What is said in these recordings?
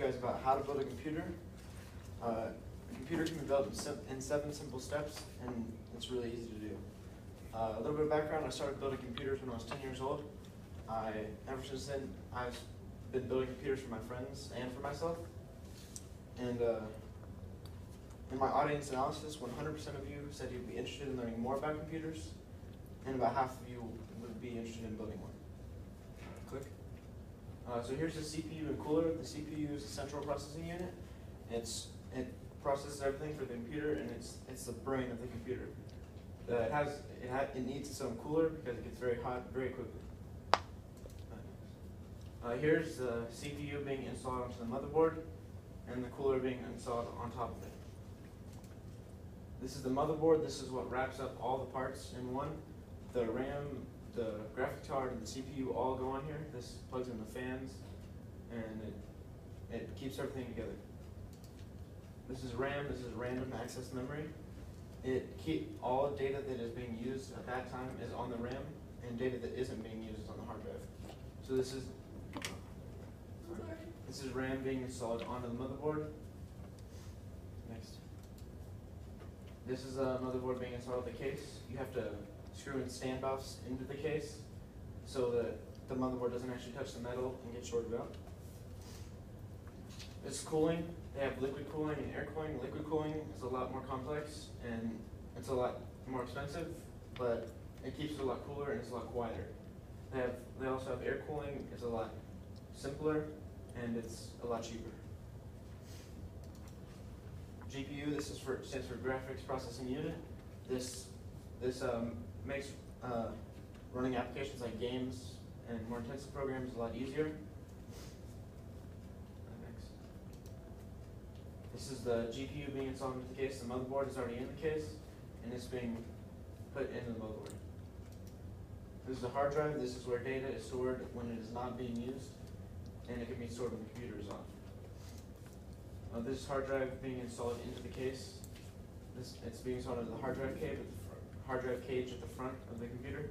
guys about how to build a computer. A computer can be built in 7 simple steps, and it's really easy to do. A little bit of background: I started building computers when I was 10 years old. Ever since then, I've been building computers for my friends and for myself. And in my audience analysis, 100% of you said you'd be interested in learning more about computers, and about half of you would be interested in building one. Click. So here's the CPU and cooler. The CPU is the central processing unit. It processes everything for the computer, and it's the brain of the computer. It needs its own cooler because it gets very hot very quickly. Here's the CPU being installed onto the motherboard, and the cooler being installed on top of it. This is the motherboard. This is what wraps up all the parts in one. The RAM, the graphic card, and the CPU all go on here. This plugs in the fans, and it keeps everything together. This is RAM. This is random access memory. All data that is being used at that time is on the RAM, and data that isn't being used is on the hard drive. So this is RAM being installed onto the motherboard. Next. This is a motherboard being installed with the case. You have to screw in standoffs into the case so that the motherboard doesn't actually touch the metal and get shorted out. This is cooling. They have liquid cooling and air cooling. Liquid cooling is a lot more complex and it's a lot more expensive, but it keeps it a lot cooler and it's a lot quieter. They also have air cooling. It's a lot simpler and it's a lot cheaper. GPU. This stands for Graphics Processing Unit. This makes running applications like games and more intensive programs a lot easier. Next. This is the GPU being installed into the case. The motherboard is already in the case, and it's being put into the motherboard. This is the hard drive. This is where data is stored when it is not being used, and it can be stored when the computer is off. This hard drive being installed into the case. It's being installed into the hard drive cage at the front of the computer.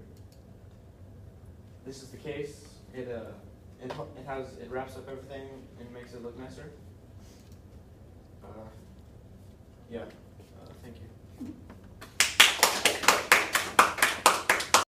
This is the case. It wraps up everything and makes it look nicer. Thank you.